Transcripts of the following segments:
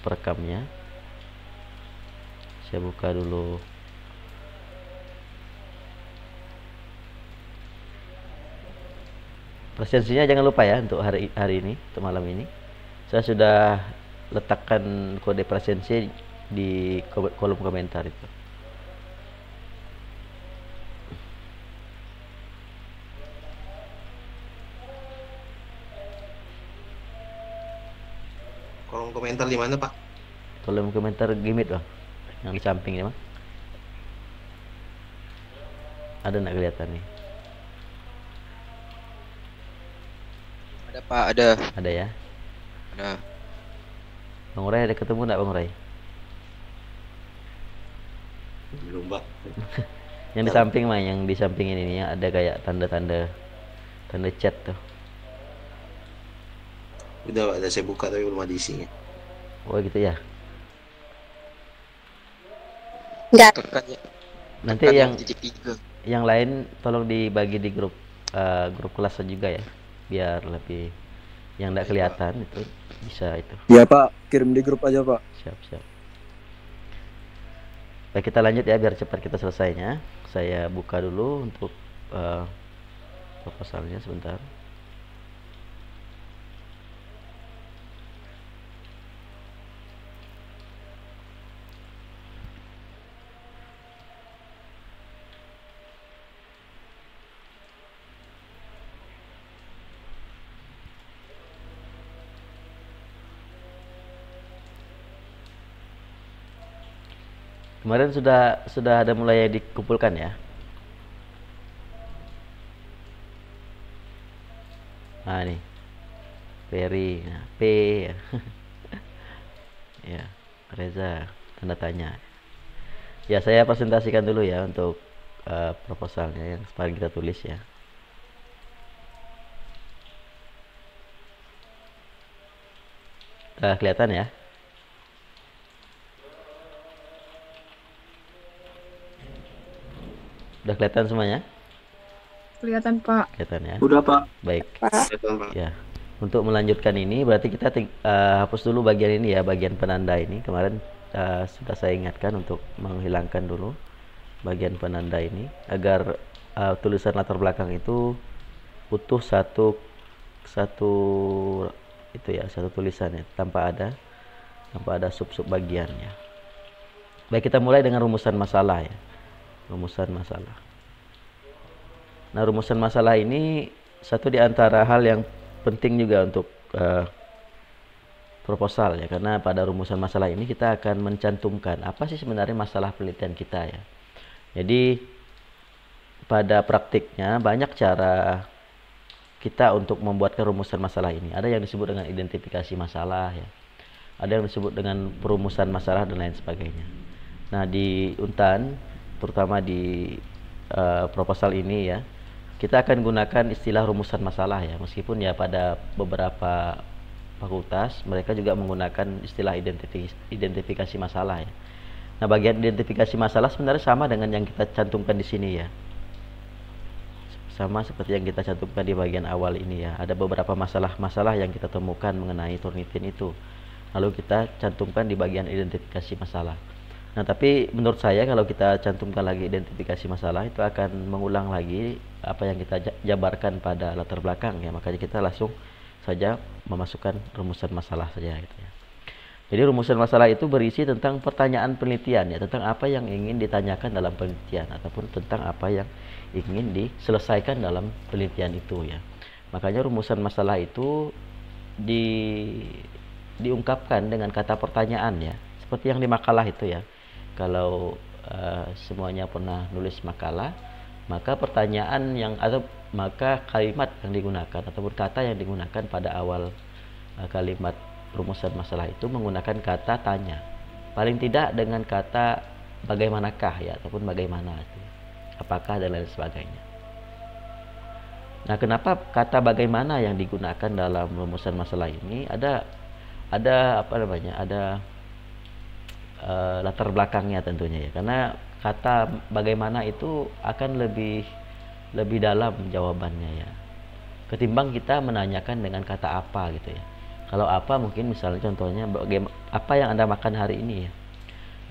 perekamnya. Saya buka dulu. Presensinya jangan lupa ya untuk hari ini, untuk malam ini. Saya sudah letakkan kode presensi di kolom komentar itu. Kolom komentar di mana, Pak? Kolom komentar Gimit Bang, yang di samping ya Bang. Ada nggak kelihatan nih? Ada Pak, ada. Ada ya. Ada. Bang Ray ada ketemu nggak Bang Ray? Belum, Pak. Yang di samping mah, yang di samping ini ya, ada kayak tanda-tanda chat tuh. Udah saya buka tapi belum ada isinya. Oh gitu ya. Enggak. Tekan ya. Nanti Tekan yang titik 3. yang lain tolong dibagi di grup kelas juga ya, biar lebih yang nggak kelihatan itu bisa itu. Iya Pak, kirim di grup aja Pak. Siap. Baik, kita lanjut ya biar cepat kita selesainya. Saya buka dulu untuk proposalnya sebentar. Kemarin sudah ada mulai dikumpulkan ya. Nah nih, Ferry, nah, P ya. Ya, Reza, tanda tanya. Ya, saya presentasikan dulu ya untuk proposalnya yang sekarang kita tulis ya. Kelihatan ya? Udah kelihatan semuanya? Kelihatan Pak. Kelihatan ya? Udah Pak. Baik. Pak. Ya. Untuk melanjutkan ini berarti kita hapus dulu bagian ini ya, bagian penanda ini. Kemarin sudah saya ingatkan untuk menghilangkan dulu bagian penanda ini agar tulisan latar belakang itu utuh satu itu ya, satu tulisannya tanpa ada sub-sub bagiannya. Baik, kita mulai dengan rumusan masalah ya. Rumusan masalah. Nah, rumusan masalah ini satu di antara hal yang penting juga untuk proposal ya, karena pada rumusan masalah ini kita akan mencantumkan apa sih sebenarnya masalah penelitian kita ya. Jadi pada praktiknya banyak cara kita untuk membuatkan rumusan masalah ini. Ada yang disebut dengan identifikasi masalah ya. Ada yang disebut dengan perumusan masalah dan lain sebagainya. Nah, di Untan terutama di proposal ini ya, kita akan gunakan istilah rumusan masalah ya, meskipun ya pada beberapa fakultas mereka juga menggunakan istilah identifikasi masalah ya. Nah, bagian identifikasi masalah sebenarnya sama dengan yang kita cantumkan di sini ya, sama seperti yang kita cantumkan di bagian awal ini ya. Ada beberapa masalah-masalah yang kita temukan mengenai Turnitin itu, lalu kita cantumkan di bagian identifikasi masalah. Nah, tapi menurut saya kalau kita cantumkan lagi identifikasi masalah itu akan mengulang lagi apa yang kita jabarkan pada latar belakang ya. Makanya kita langsung saja memasukkan rumusan masalah saja gitu ya. Jadi rumusan masalah itu berisi tentang pertanyaan penelitian ya, tentang apa yang ingin ditanyakan dalam penelitian ataupun tentang apa yang ingin diselesaikan dalam penelitian itu ya. Makanya rumusan masalah itu diungkapkan dengan kata pertanyaan ya, seperti yang di makalah itu ya. Kalau semuanya pernah nulis makalah, maka pertanyaan maka kalimat yang digunakan ataupun kata yang digunakan pada awal kalimat rumusan masalah itu menggunakan kata tanya. Paling tidak dengan kata bagaimanakah ya, ataupun bagaimana itu. Apakah dan lain sebagainya. Nah, kenapa kata bagaimana yang digunakan dalam rumusan masalah ini? Ada apa namanya? Ada latar belakangnya tentunya ya, karena kata bagaimana itu akan lebih dalam jawabannya ya, ketimbang kita menanyakan dengan kata apa gitu ya. Kalau apa mungkin misalnya contohnya apa yang Anda makan hari ini ya.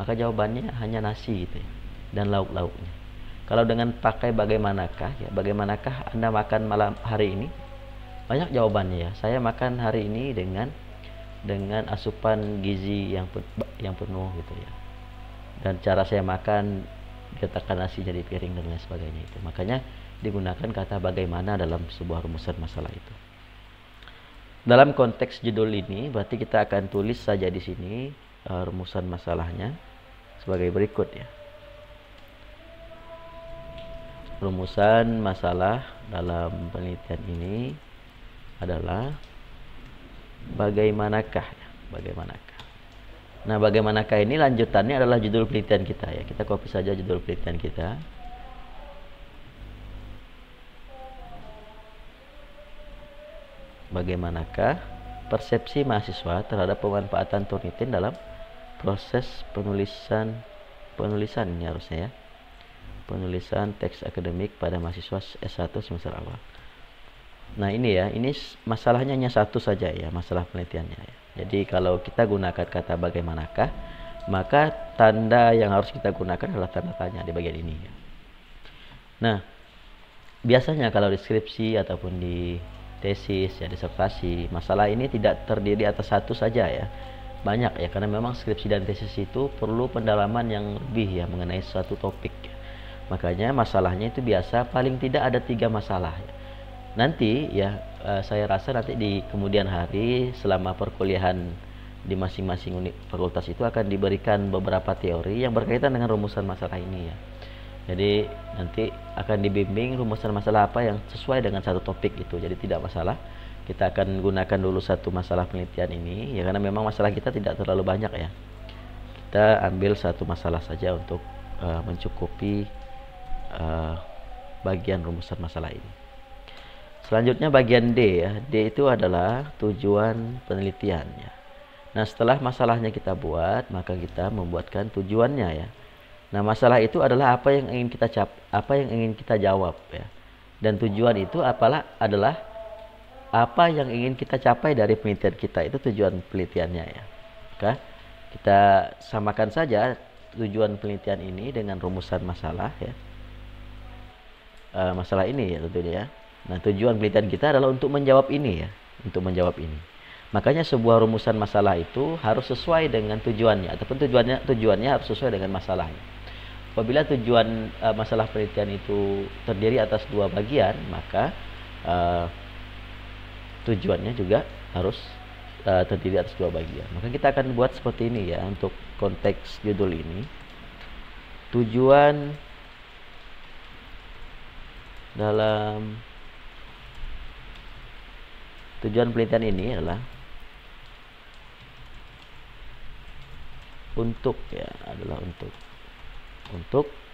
Maka jawabannya hanya nasi gitu ya, dan lauk-lauknya. Kalau dengan pakai bagaimanakah ya, bagaimanakah Anda makan malam hari ini? Banyak jawabannya ya. Saya makan hari ini dengan asupan gizi yang penuh gitu ya. Dan cara saya makan diletakkan nasi jadi piring dan lain sebagainya itu. Makanya digunakan kata bagaimana dalam sebuah rumusan masalah itu. Dalam konteks judul ini berarti kita akan tulis saja di sini rumusan masalahnya sebagai berikut ya. Rumusan masalah dalam penelitian ini adalah bagaimanakah ya, bagaimanakah. Nah, bagaimanakah ini lanjutannya adalah judul penelitian kita ya. Kita copy saja judul penelitian kita. Bagaimanakah persepsi mahasiswa terhadap pemanfaatan Turnitin dalam proses penulisan ini harusnya ya. Penulisan teks akademik pada mahasiswa S1 semester awal. Nah, ini ya, ini masalahnya hanya satu saja ya, masalah penelitiannya ya. Jadi kalau kita gunakan kata bagaimanakah, maka tanda yang harus kita gunakan adalah tanda tanya di bagian ini ya. Nah, biasanya kalau deskripsi ataupun di tesis ya, disertasi, masalah ini tidak terdiri atas satu saja ya. Banyak ya, karena memang skripsi dan tesis itu perlu pendalaman yang lebih ya mengenai suatu topik ya. Makanya masalahnya itu biasa paling tidak ada 3 masalah ya. Nanti ya saya rasa nanti di kemudian hari selama perkuliahan di masing-masing unit fakultas itu akan diberikan beberapa teori yang berkaitan dengan rumusan masalah ini ya. Jadi nanti akan dibimbing rumusan masalah apa yang sesuai dengan satu topik itu. Jadi tidak masalah. Kita akan gunakan dulu satu masalah penelitian ini ya, karena memang masalah kita tidak terlalu banyak ya. Kita ambil satu masalah saja untuk mencukupi bagian rumusan masalah ini. Selanjutnya bagian D ya. D itu adalah tujuan penelitian ya. Nah, setelah masalahnya kita buat, maka kita membuatkan tujuannya ya. Nah, masalah itu adalah apa yang ingin kita jawab ya. Dan tujuan itu adalah apa yang ingin kita capai dari penelitian kita. Itu tujuan penelitiannya ya. Oke. Kita samakan saja tujuan penelitian ini dengan rumusan masalah ya. Masalah ini ya tentunya ya. Nah, tujuan penelitian kita adalah untuk menjawab ini ya, untuk menjawab ini. Makanya sebuah rumusan masalah itu harus sesuai dengan tujuannya, ataupun tujuannya harus sesuai dengan masalahnya. Apabila tujuan masalah penelitian itu terdiri atas 2 bagian, maka tujuannya juga harus terdiri atas 2 bagian. Maka kita akan buat seperti ini ya untuk konteks judul ini. Tujuan penelitian ini adalah untuk.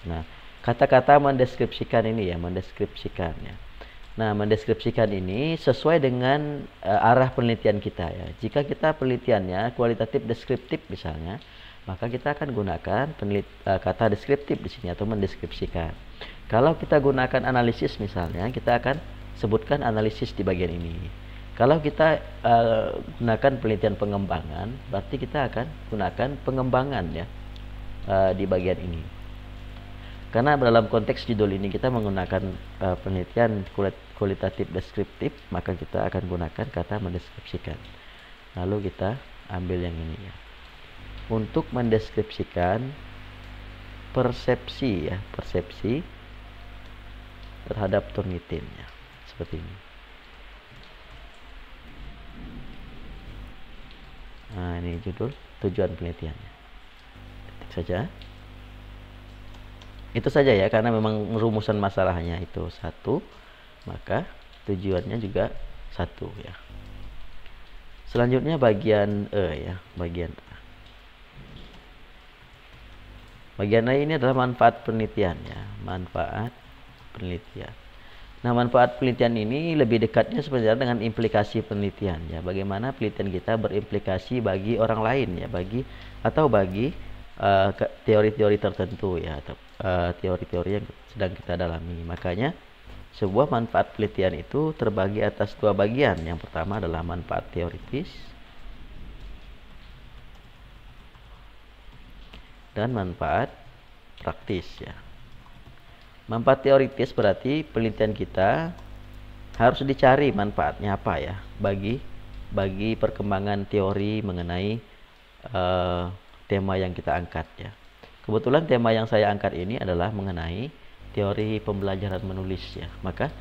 Nah, kata-kata mendeskripsikan ini ya, mendeskripsikan ya. Nah, mendeskripsikan ini sesuai dengan arah penelitian kita ya. Jika kita penelitiannya kualitatif deskriptif misalnya, maka kita akan gunakan kata deskriptif di sini atau mendeskripsikan. Kalau kita gunakan analisis misalnya, kita akan sebutkan analisis di bagian ini. Kalau kita gunakan penelitian pengembangan, berarti kita akan gunakan pengembangan ya di bagian ini. Karena dalam konteks judul ini kita menggunakan penelitian kualitatif deskriptif, maka kita akan gunakan kata mendeskripsikan. Lalu kita ambil yang ini ya. Untuk mendeskripsikan persepsi ya, persepsi terhadap Turnitin ya, seperti ini. Nah, ini judul tujuan penelitiannya. Ketik saja. Itu saja ya, karena memang rumusan masalahnya itu 1, maka tujuannya juga 1 ya. Selanjutnya bagian E ya, bagian A. Bagian A ini adalah manfaat penelitian ya, manfaat penelitian. Nah, manfaat penelitian ini lebih dekatnya sebenarnya dengan implikasi penelitian ya. Bagaimana penelitian kita berimplikasi bagi orang lain ya, bagi teori-teori tertentu ya, atau teori-teori yang sedang kita dalami. Makanya sebuah manfaat penelitian itu terbagi atas 2 bagian. Yang pertama adalah manfaat teoritis, dan manfaat praktis ya. Manfaat teoritis berarti penelitian kita harus dicari manfaatnya apa ya bagi perkembangan teori mengenai tema yang kita angkat ya. Kebetulan tema yang saya angkat ini adalah mengenai teori pembelajaran menulis ya. Maka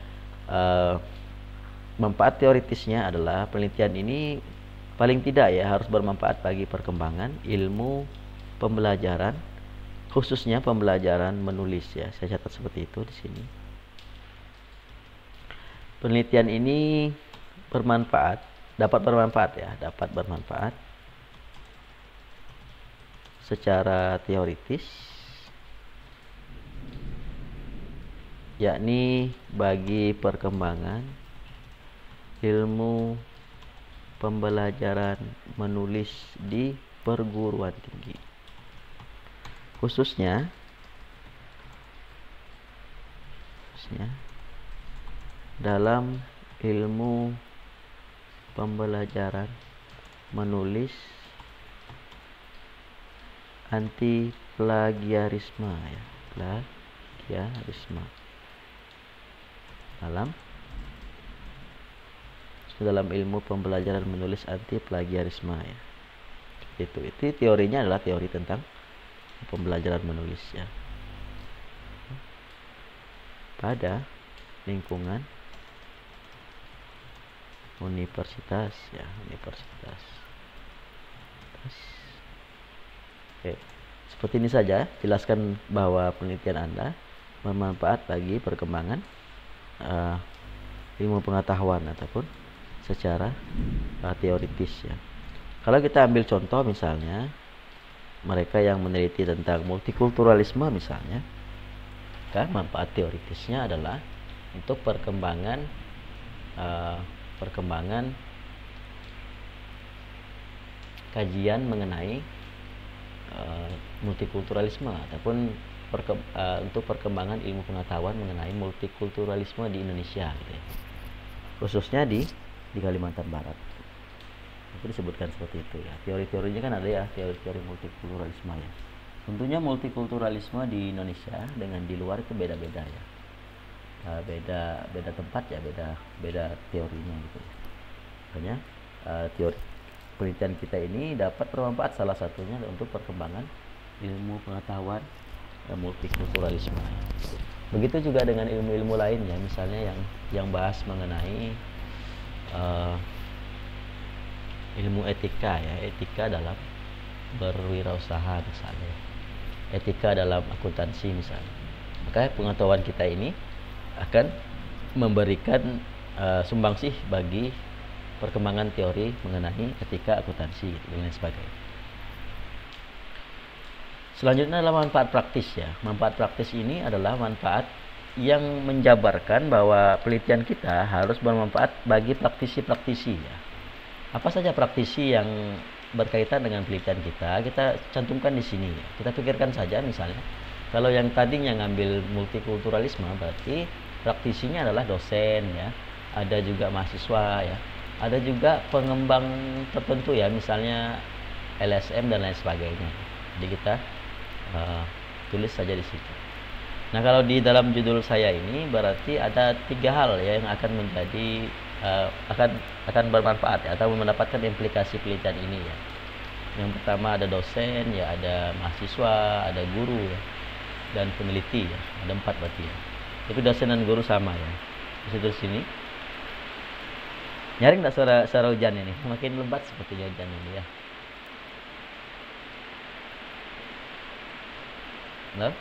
manfaat teoritisnya adalah penelitian ini paling tidak ya harus bermanfaat bagi perkembangan ilmu pembelajaran, khususnya pembelajaran menulis ya. Saya catat seperti itu di sini. Penelitian ini dapat bermanfaat secara teoritis, yakni bagi perkembangan ilmu pembelajaran menulis di perguruan tinggi, khususnya dalam ilmu pembelajaran menulis anti plagiarisme ya, plagiarisme dalam ilmu pembelajaran menulis anti plagiarisme ya. Itu teorinya adalah teori tentang pembelajaran menulis ya. Pada lingkungan universitas ya, universitas. Oke, seperti ini saja jelaskan bahwa penelitian Anda bermanfaat bagi perkembangan ilmu pengetahuan ataupun secara teoritis ya. Kalau kita ambil contoh misalnya mereka yang meneliti tentang multikulturalisme misalnya, kan manfaat teoritisnya adalah untuk perkembangan kajian mengenai multikulturalisme ataupun untuk perkembangan ilmu pengetahuan mengenai multikulturalisme di Indonesia gitu ya. Khususnya di Kalimantan Barat. Itu disebutkan seperti itu ya. Teori-teorinya kan ada ya, teori-teori multikulturalisme ya. Tentunya multikulturalisme di Indonesia dengan di luar itu beda-beda ya. Beda tempat ya, beda teorinya gitu. Makanya teori penelitian kita ini dapat bermanfaat salah satunya untuk perkembangan ilmu pengetahuan multikulturalisme. Begitu juga dengan ilmu-ilmu lain ya, misalnya yang bahas mengenai ilmu etika ya, etika dalam berwirausaha misalnya, etika dalam akuntansi misalnya. Maka pengetahuan kita ini akan memberikan sumbangsih bagi perkembangan teori mengenai etika akuntansi dan lain sebagainya. Selanjutnya adalah manfaat praktis ya. Manfaat praktis ini adalah manfaat yang menjabarkan bahwa penelitian kita harus bermanfaat bagi praktisi-praktisi ya. Apa saja praktisi yang berkaitan dengan penelitian kita cantumkan di sini ya. Kita pikirkan saja misalnya kalau yang tadinya ngambil multikulturalisme berarti praktisinya adalah dosen ya, ada juga mahasiswa ya, ada juga pengembang tertentu ya, misalnya LSM dan lain sebagainya. Jadi kita tulis saja di situ. Nah, kalau di dalam judul saya ini berarti ada 3 hal ya yang akan menjadi akan bermanfaat ya, atau mendapatkan implikasi penelitian ini ya. Yang pertama ada dosen ya, ada mahasiswa, ada guru ya, dan peneliti ya. Ada 4 berarti ya. Tapi dosen dan guru sama ya. Di sini. Nyaring enggak suara hujan ini? Makin lebat sepertinya hujan ini ya. Halo?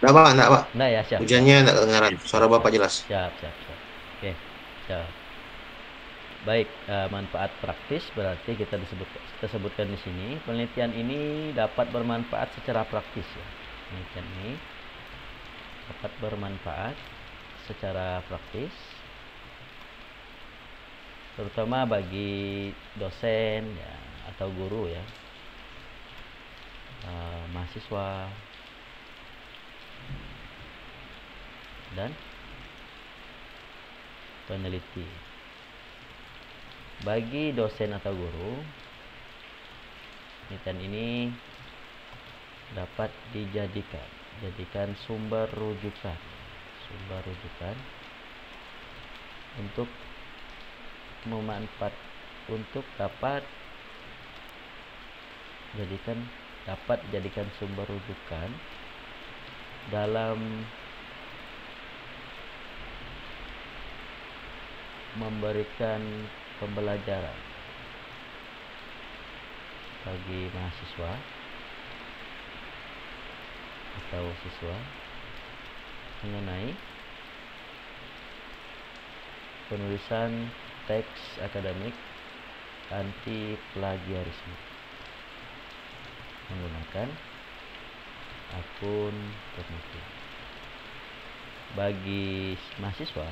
Enggak, Pak. Nah ya, siap. Hujannya enggak kedengaran. Suara Bapak jelas. Siap. Oke, siap. Baik, manfaat praktis berarti kita sebutkan di sini. Penelitian ini dapat bermanfaat secara praktis ya. Penelitian ini dapat bermanfaat secara praktis, terutama bagi dosen ya, atau guru ya, mahasiswa dan peneliti. Bagi dosen atau guru Penelitian ini dapat jadikan sumber rujukan untuk dapat jadikan sumber rujukan dalam memberikan pembelajaran bagi mahasiswa atau siswa mengenai penulisan teks akademik anti plagiarisme menggunakan akun penelitian. Bagi mahasiswa,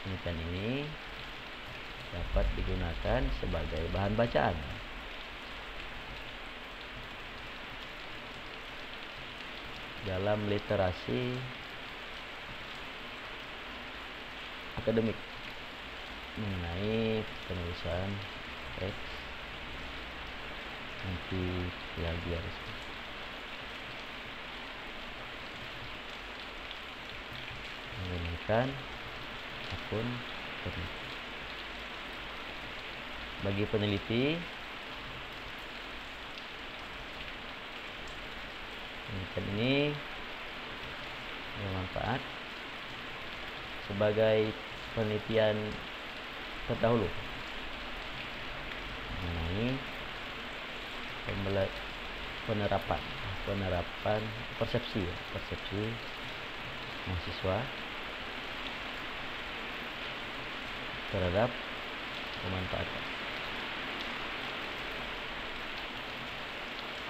penelitian ini dapat digunakan sebagai bahan bacaan dalam literasi akademik mengenai penulisan teks anti plagiarisme. Menggunakan akun peneliti. Bagi peneliti, penelitian ini bermanfaat sebagai penelitian terdahulu mengenai penerapan persepsi mahasiswa terhadap pemanfaatan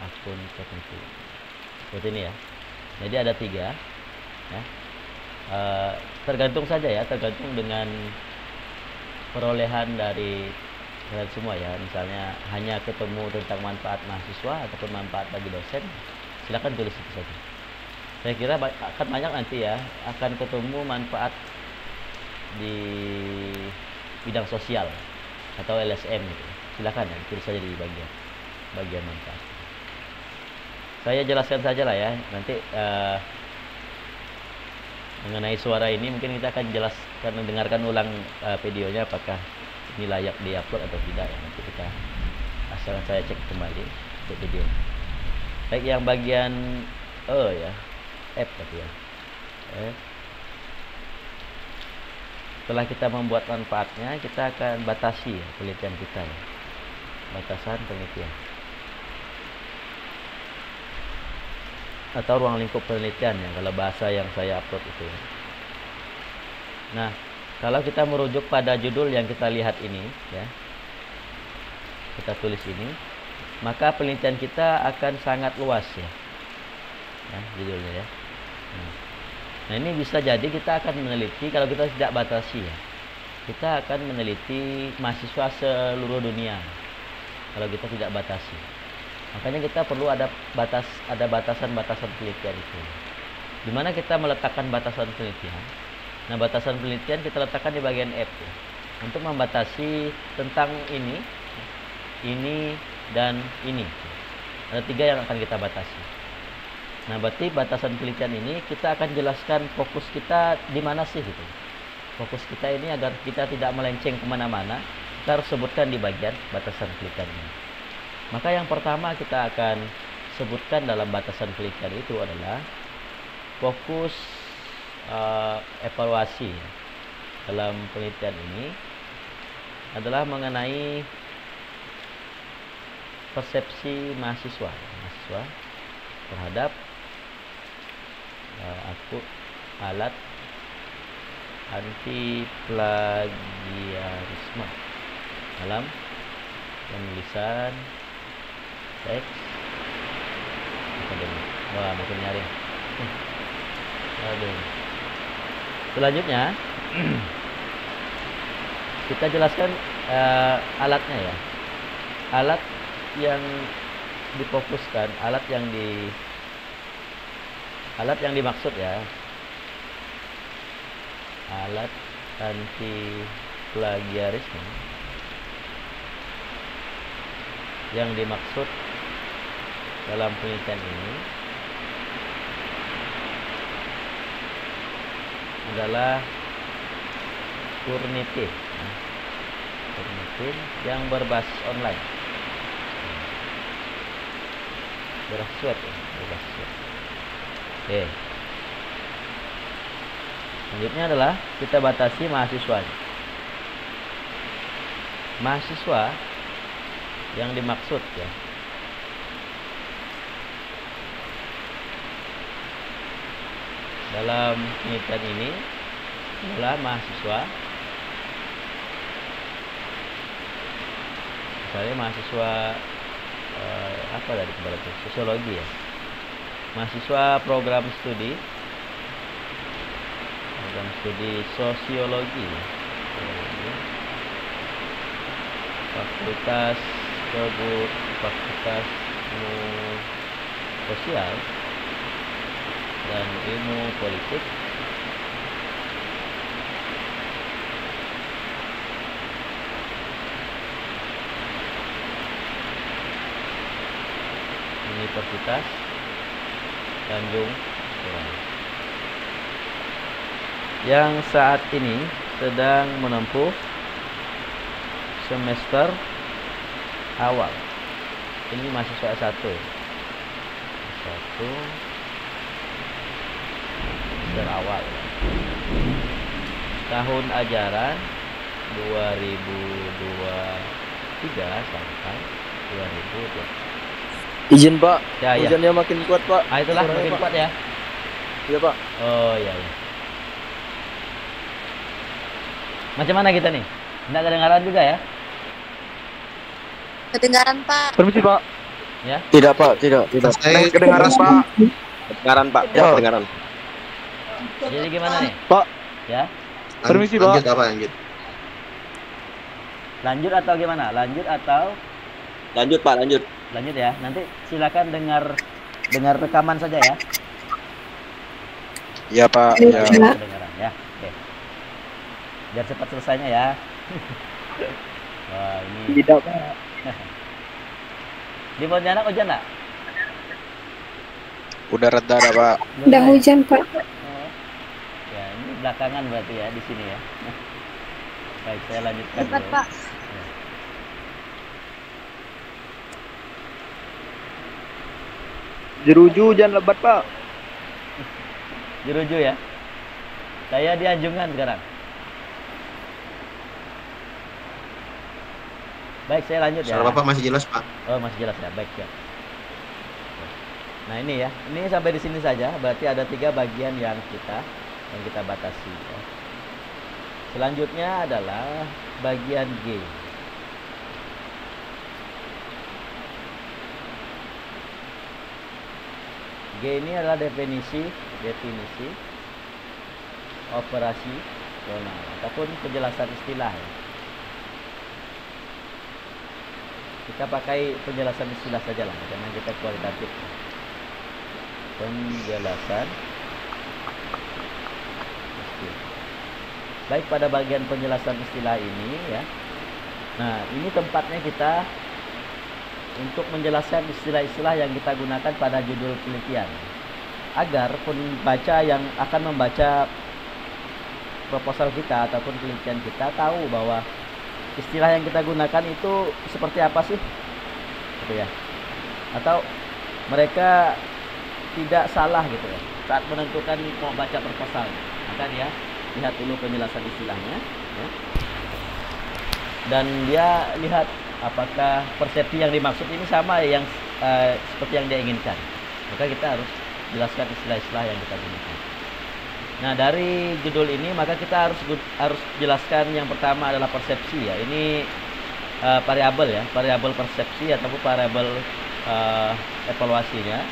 akun tertentu. Seperti ini ya. Jadi ada 3 ya. Tergantung dengan perolehan dari kalian semua ya. Misalnya hanya ketemu tentang manfaat mahasiswa ataupun manfaat bagi dosen, silakan tulis itu saja. Saya kira akan banyak nanti ya, akan ketemu manfaat di bidang sosial atau LSM gitu. Silakan ya, tulis saja di bagian manfaat. Saya jelaskan saja lah ya, nanti mengenai suara ini mungkin kita akan mendengarkan ulang videonya apakah ini layak diupload atau tidak ya. Nanti kita saya cek kembali untuk video. Baik, yang bagian F tadi ya. Setelah kita membuat manfaatnya, kita akan batasi ya, penelitian kita ya. Batasan penelitian atau ruang lingkup penelitian ya, kalau bahasa yang saya upload itu ya. Nah, kalau kita merujuk pada judul yang kita lihat ini ya, kita tulis ini, maka penelitian kita akan sangat luas ya, judulnya ya. Nah, ini bisa jadi kita akan meneliti, kalau kita tidak batasi ya, kita akan meneliti mahasiswa seluruh dunia kalau kita tidak batasi. Makanya kita perlu ada batasan-batasan penelitian itu. Di mana kita meletakkan batasan penelitian? Nah, batasan penelitian kita letakkan di bagian F ya, untuk membatasi tentang ini dan ini. Ada 3 yang akan kita batasi. Nah, berarti batasan penelitian ini kita akan jelaskan fokus kita di mana sih gitu. Fokus kita ini agar kita tidak melenceng kemana-mana, kita harus sebutkan di bagian batasan penelitian ini. Maka yang pertama kita akan sebutkan dalam batasan penelitian itu adalah fokus evaluasi dalam penelitian ini adalah mengenai persepsi mahasiswa terhadap alat anti plagiarisme dalam penulisan teks akademik. Wah, makin nyaring. Aduh. Selanjutnya kita jelaskan alatnya ya. Alat yang difokuskan, alat yang dimaksud ya. Alat anti plagiarisme Yang dimaksud dalam penelitian ini adalah Turnitin, Turnitin yang berbasis online, berbasis web ya, berbasis web. Oke. Selanjutnya adalah kita batasi mahasiswanya. Mahasiswa yang dimaksud ya dalam penelitian ini adalah mahasiswa, misalnya mahasiswa apa tadi kemarin itu, sosiologi ya, mahasiswa program studi sosiologi, fakultas ilmu sosial dan ilmu politik, Universitas Tanjung Pinang, yang saat ini sedang menempuh semester awal. Ini mahasiswa S1 semester awal, tahun ajaran 2023 sampai 2024. Izin Pak, Ya, ya. hujannya makin kuat Pak. Ah, itulah Suaranya, makin Pak. kuat ya. Iya Pak. Oh iya, iya. Macam mana kita nih? Nggak kedengaran juga ya? Kedengaran, Pak. Permisi Pak. Ya. Tidak Pak, tidak. Saya Kedengaran Pak. Kedengaran Pak, Ya. kedengaran. Jadi gimana nih? Pak. Ya. Permisi, Pak. Lanjut apa lanjut? Lanjut atau gimana? Lanjut atau Lanjut Pak, lanjut. lanjut ya. Nanti silakan dengar rekaman saja ya. Iya Pak, Iya. ya. Kedengaran ya. Oke. Biar cepat selesainya ya. Wah, ini Tidak Pak. di Pontianak hujan nggak? Udah reda dah Pak. Udah hujan, Pak. Oh. Ya, ini belakangan berarti ya di sini ya. Baik, saya lanjutkan Cepat, dulu. Pak. Jeruju hujan lebat Pak. Jeruju ya. Saya di Anjungan sekarang. Baik, saya lanjut ya. Suara Bapak masih jelas, Pak. Oh, masih jelas ya. Baik ya. Nah, ini ya. Ini sampai di sini saja. Berarti ada 3 bagian yang kita batasi ya. Selanjutnya adalah bagian G. G ini adalah definisi operasi ataupun penjelasan istilah ya. Kita pakai penjelasan istilah saja lah karena kita kualitatif. Penjelasan istilah. Baik, pada bagian penjelasan istilah ini ya. Nah, ini tempatnya kita untuk menjelaskan istilah-istilah yang kita gunakan pada judul penelitian, agar pembaca yang akan membaca proposal kita ataupun penelitian kita tahu bahwa istilah yang kita gunakan itu seperti apa sih, gitu ya, atau mereka tidak salah gitu ya saat menentukan mau baca proposal, maka dia lihat dulu penjelasan istilahnya ya. Dan dia lihat apakah persepsi yang dimaksud ini sama yang seperti yang dia inginkan, maka kita harus jelaskan istilah-istilah yang kita gunakan. Nah, dari judul ini maka kita harus jelaskan yang pertama adalah persepsi ya. Ini variabel ya, variabel persepsi ataupun variabel evaluasinya.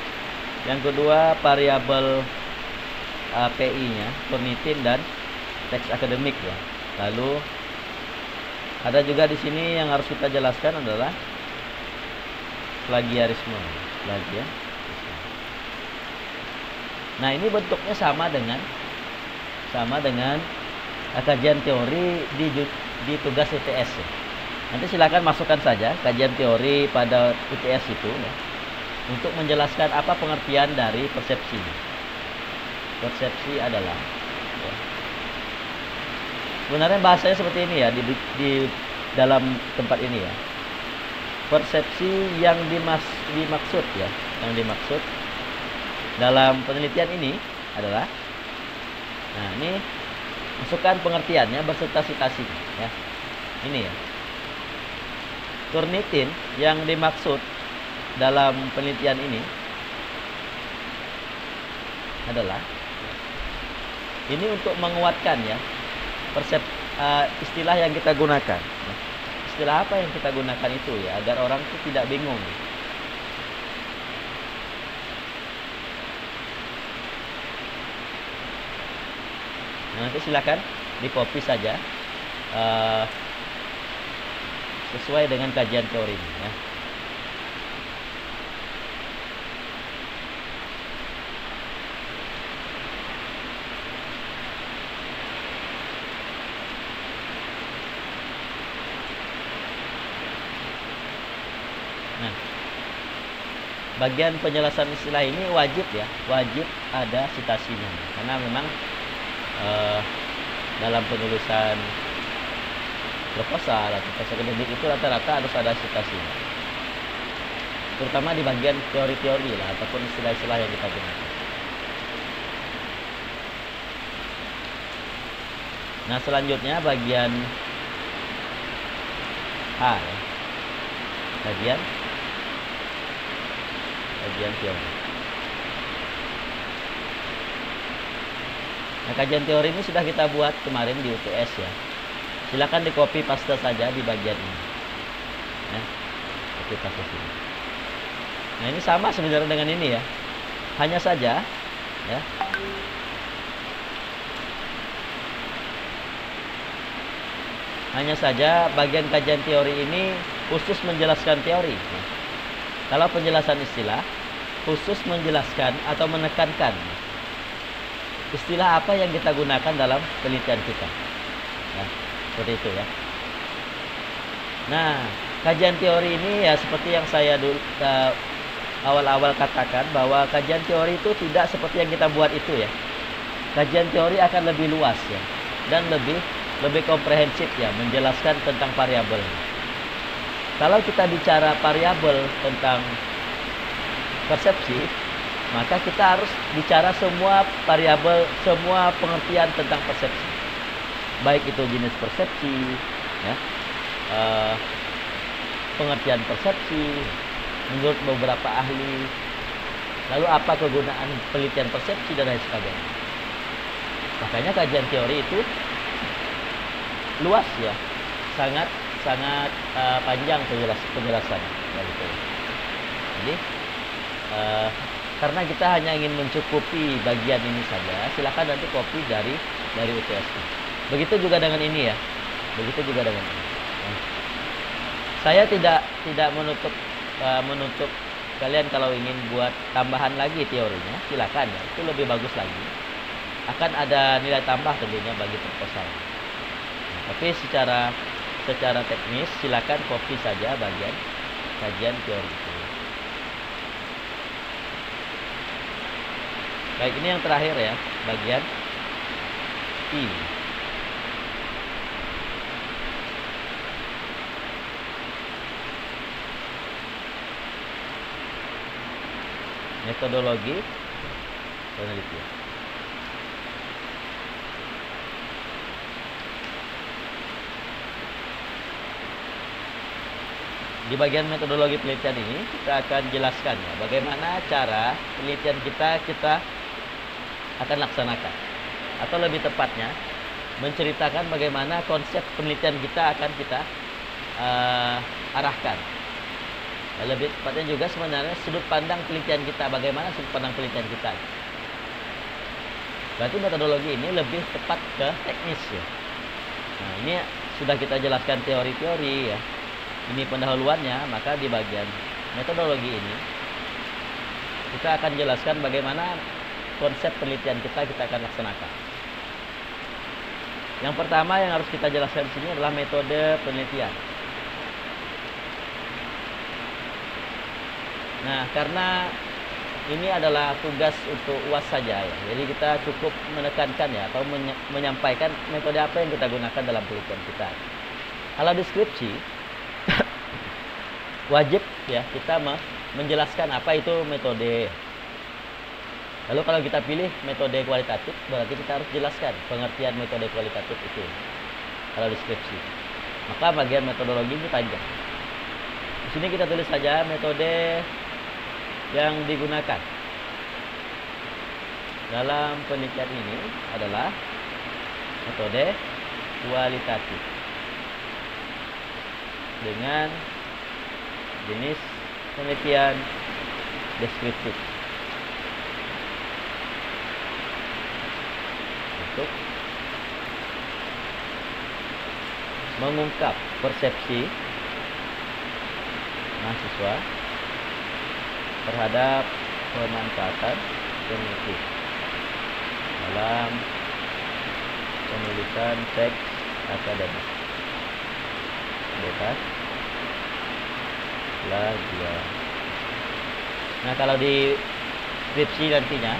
Yang kedua variabel PI-nya, Turnitin dan teks akademik ya. Lalu ada juga di sini yang harus kita jelaskan adalah plagiarisme. Nah, ini bentuknya sama dengan kajian teori di tugas TTS ya. Nanti silakan masukkan saja kajian teori pada UTS itu ya, untuk menjelaskan apa pengertian dari persepsi. Persepsi adalah ya, sebenarnya bahasanya seperti ini ya di dalam tempat ini ya. Persepsi yang dimaksud ya, yang dimaksud dalam penelitian ini adalah, nah ini masukkan pengertiannya berserta citasinya ya. Ini ya. Turnitin yang dimaksud dalam penelitian ini adalah ini untuk menguatkan ya istilah yang kita gunakan. Istilah apa yang kita gunakan itu ya, agar orang itu tidak bingung. Nah, nanti silakan di copy saja sesuai dengan kajian teori ini ya. Nah, bagian penjelasan istilah ini wajib ya, wajib ada citasinya, karena memang dalam penulisan proposal atau tes akademik itu rata-rata harus ada citasinya, terutama di bagian teori-teori lah ataupun istilah-istilah yang kita gunakan. Nah, selanjutnya bagian A ya. Kajian teori. Nah, kajian teori ini sudah kita buat kemarin di UTS ya. Silakan di copy paste saja di bagian ini. Ya, copy paste sini. Nah, ini sama sebenarnya dengan ini ya. Hanya saja ya, hanya saja bagian kajian teori ini khusus menjelaskan teori. Nah, kalau penjelasan istilah khusus menjelaskan atau menekankan istilah apa yang kita gunakan dalam penelitian kita. Nah, seperti itu ya. Nah, kajian teori ini ya seperti yang saya dulu awal-awal katakan, bahwa kajian teori itu tidak seperti yang kita buat itu ya. Kajian teori akan lebih luas ya, dan lebih komprehensif ya, menjelaskan tentang variabel. Kalau kita bicara variabel tentang persepsi, maka kita harus bicara semua variabel, semua pengertian tentang persepsi. Baik itu jenis persepsi, ya, pengertian persepsi menurut beberapa ahli, lalu apa kegunaan penelitian persepsi dan lain sebagainya. Makanya kajian teori itu luas ya, sangat panjang penjelasan. Jadi karena kita hanya ingin mencukupi bagian ini saja, silakan nanti copy dari UTS. Begitu juga dengan ini ya. Begitu juga dengan ini. Saya tidak menutup kalian kalau ingin buat tambahan lagi teorinya, silakan ya. Itu lebih bagus lagi. Akan ada nilai tambah tentunya bagi proposal. Nah, tapi secara teknis silakan copy saja bagian kajian teori itu. Baik, ini yang terakhir ya, bagian I. Metodologi penelitian. Di bagian metodologi penelitian ini kita akan jelaskan ya, bagaimana cara penelitian kita akan laksanakan, atau lebih tepatnya menceritakan bagaimana konsep penelitian kita akan kita arahkan. Lebih tepatnya juga sebenarnya sudut pandang penelitian kita, bagaimana sudut pandang penelitian kita. Berarti metodologi ini lebih tepat ke teknis ya. Nah, ini sudah kita jelaskan teori-teori ya. Ini pendahuluannya, maka di bagian metodologi ini kita akan jelaskan bagaimana konsep penelitian kita akan laksanakan. Yang pertama yang harus kita jelaskan di sini adalah metode penelitian. Nah, karena ini adalah tugas untuk UAS saja ya. Jadi kita cukup menekankan ya atau menyampaikan metode apa yang kita gunakan dalam penelitian kita. Kalau deskripsi wajib ya kita menjelaskan apa itu metode. Lalu kalau kita pilih metode kualitatif, berarti kita harus jelaskan pengertian metode kualitatif itu. Kalau deskripsi, maka bagian metodologi ini panjang. Di sini kita tulis saja metode yang digunakan dalam penelitian ini adalah metode kualitatif dengan jenis penelitian deskriptif untuk mengungkap persepsi mahasiswa terhadap pemanfaatan kognitif dalam penulisan teks akademik bebas plagiat. Nah, kalau di skripsi nantinya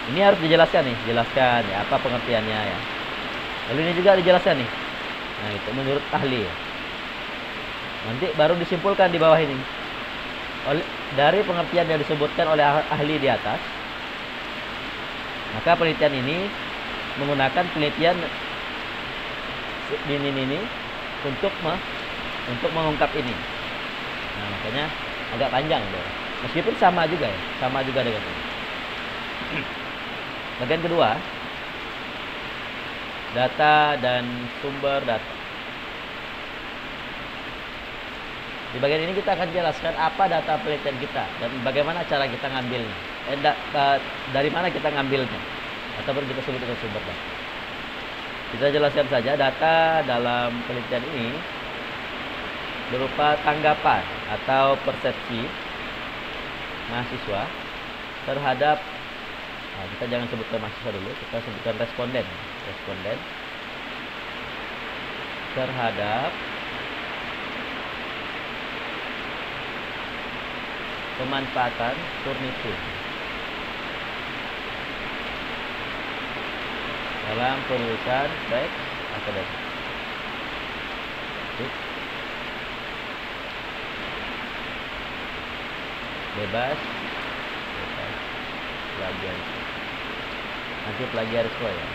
ini harus dijelaskan nih, jelaskan ya apa pengertiannya ya. Lalu ini juga dijelaskan nih. Nah, itu menurut ahli ya. Nanti baru disimpulkan di bawah ini. Dari pengertian yang disebutkan oleh ahli di atas, maka penelitian ini menggunakan penelitian ini untuk mengungkap ini. Nah, makanya agak panjang loh. Meskipun sama juga ya, sama juga dengan ini. Bagian kedua, data dan sumber data. Di bagian ini kita akan jelaskan apa data penelitian kita dan bagaimana cara kita ngambilnya. Dari mana kita ngambilnya, ataupun kita sebut dengan sumber data. Kita jelaskan saja data dalam penelitian ini berupa tanggapan atau persepsi mahasiswa terhadap, nah, kita jangan sebutkan mahasiswa dulu, kita sebutkan responden terhadap pemanfaatan kognitif dalam penulisan teks akademik. Bebas plagiarisme. Nanti plagiarisme ya.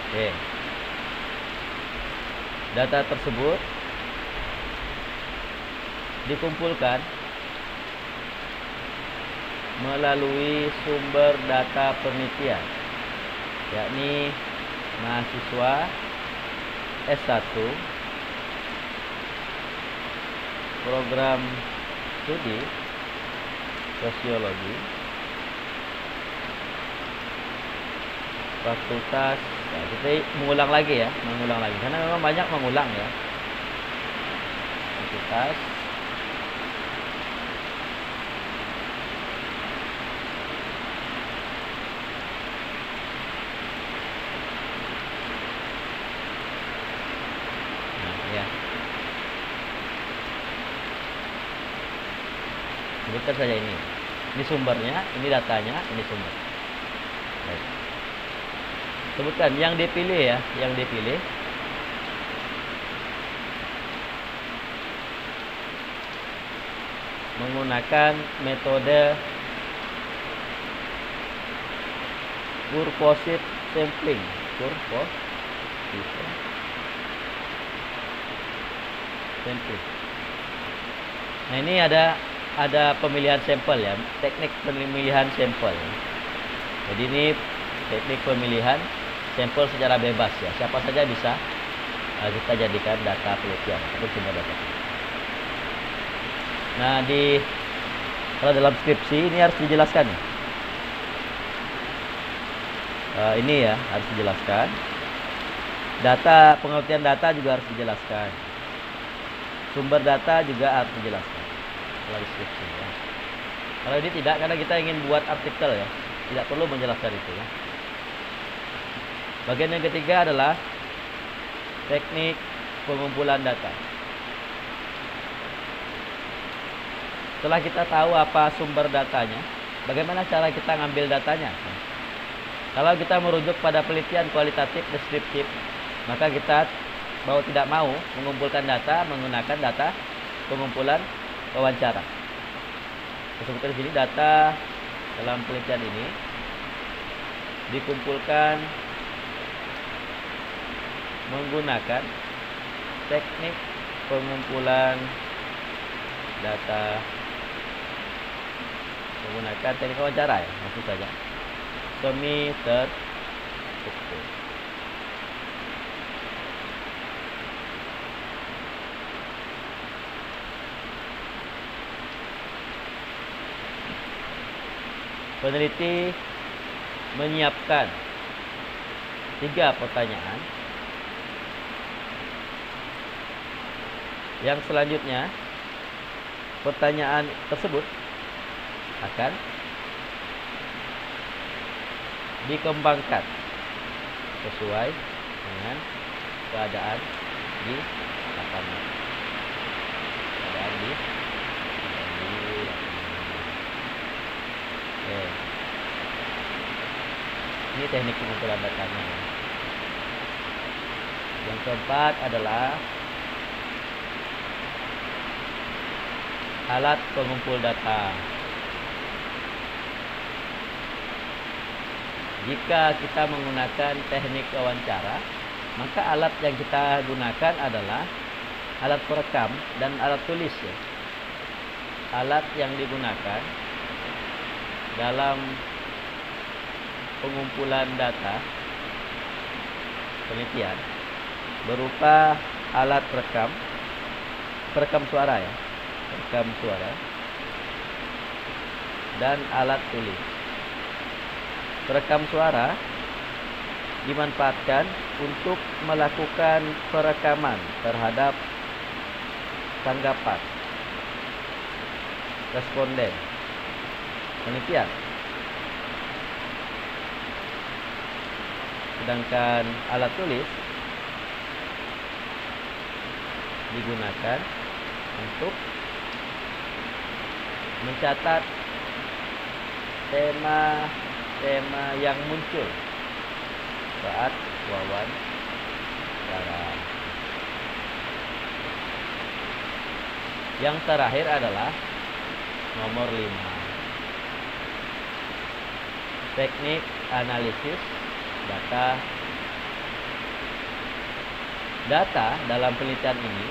Oke. Data tersebut dikumpulkan melalui sumber data penelitian, yakni mahasiswa S1 program studi sosiologi fakultas. Nah, kita mengulang lagi karena memang banyak mengulang ya. Fakultas sebutkan saja ini sumbernya, ini datanya, ini sumber. Baik. Sebutkan yang dipilih ya, yang dipilih menggunakan metode purposive sampling. Nah, ini ada pemilihan sampel ya, teknik pemilihan sampel. Jadi ini teknik pemilihan sampel secara bebas ya, siapa saja bisa kita jadikan data penelitian atau sumber data. Nah, kalau dalam skripsi ini harus dijelaskan ya. Ini ya harus dijelaskan. Data, pengertian data juga harus dijelaskan. Sumber data juga harus dijelaskan. Kalau deskripsi ya. Kalau ini tidak, karena kita ingin buat artikel ya, tidak perlu menjelaskan itu ya. Bagian yang ketiga adalah teknik pengumpulan data. Setelah kita tahu apa sumber datanya, bagaimana cara kita ngambil datanya? Kalau kita merujuk pada penelitian kualitatif deskriptif, maka kita mau tidak mau mengumpulkan data menggunakan data pengumpulan wawancara. Sebutkan di sini data dalam penelitian ini dikumpulkan menggunakan teknik pengumpulan data menggunakan teknik wawancara ya, maksud saja semi terstruktur. Peneliti menyiapkan 3 pertanyaan. Yang selanjutnya, pertanyaan tersebut akan dikembangkan sesuai dengan keadaan di lapangan. Keadaan di Oke. Ini teknik pengumpulan datanya. Yang keempat adalah alat pengumpul data. Jika kita menggunakan teknik wawancara, maka alat yang kita gunakan adalah alat perekam dan alat tulis ya. Alat yang digunakan dalam pengumpulan data penelitian berupa alat perekam suara ya, perekam suara dan alat tulis. Perekam suara dimanfaatkan untuk melakukan perekaman terhadap tanggapan responden penelitian. Sedangkan alat tulis digunakan untuk mencatat tema yang muncul saat wawancara. Yang terakhir adalah nomor 5. Teknik analisis data. Data dalam penelitian ini,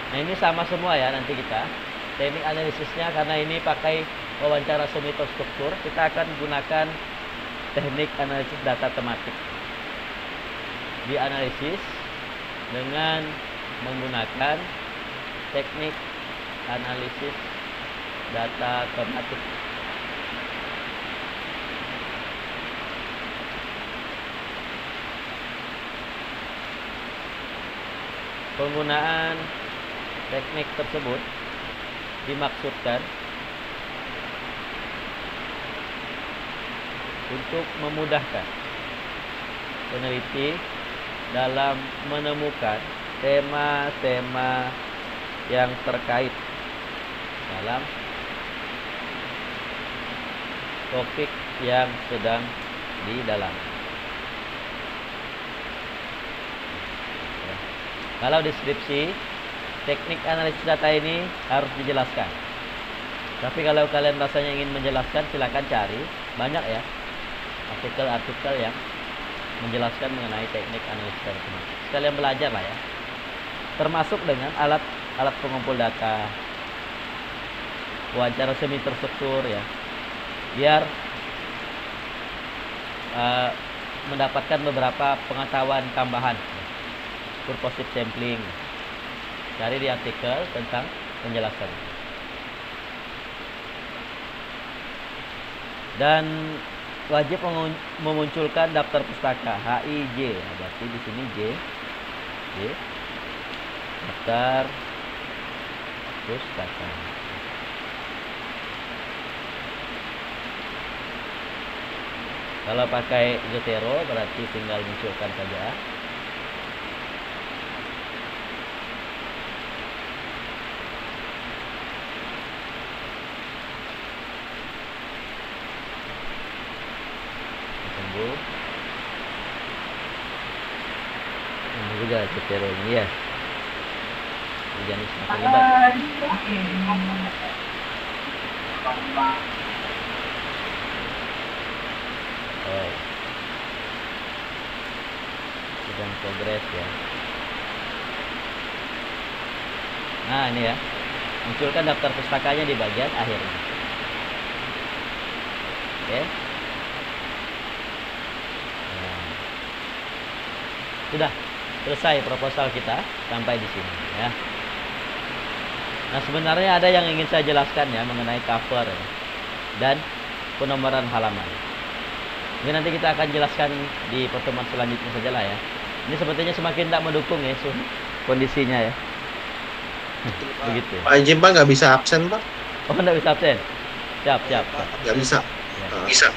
nah ini sama semua ya nanti kita. Teknik analisisnya karena ini pakai wawancara semi terstruktur, kita akan gunakan teknik analisis data tematik. Dianalisis dengan menggunakan teknik analisis data tematik. Penggunaan teknik tersebut dimaksudkan untuk memudahkan peneliti dalam menemukan tema-tema yang terkait dalam topik yang sedang didalami. Kalau deskripsi, teknik analisis data ini harus dijelaskan. Tapi kalau kalian rasanya ingin menjelaskan, silakan cari. Banyak ya artikel-artikel yang menjelaskan mengenai teknik analisis data. Sekalian belajar lah ya. Termasuk dengan alat pengumpul data, wawancara semi terstruktur ya. Biar mendapatkan beberapa pengetahuan tambahan. Purposive sampling. Cari di artikel tentang penjelasan. Dan wajib memunculkan daftar pustaka HIJ. Berarti di sini J. Daftar pustaka. Kalau pakai Zotero berarti tinggal munculkan saja. tunggu. Ini juga Cetero ini ya. Hujannya semakin lebat. Oh. Sedang progres ya. Nah ini ya, munculkan daftar pustakanya di bagian akhirnya. Oke. Nah. Sudah selesai proposal kita sampai di sini ya. Nah sebenarnya ada yang ingin saya jelaskan ya mengenai cover ya, dan penomoran halaman. Ini nanti kita akan jelaskan di pertemuan selanjutnya saja lah ya. Ini sepertinya semakin tidak mendukung ya kondisinya ya. Begitu ya. Pak izin Pak nggak bisa absen Pak. Oh nggak bisa absen. Siap. Nggak bisa. Ya. Bisa.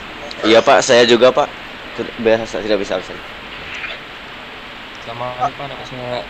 Iya Pak, saya juga Pak. Biasa tidak bisa absen. Sama Pak, saya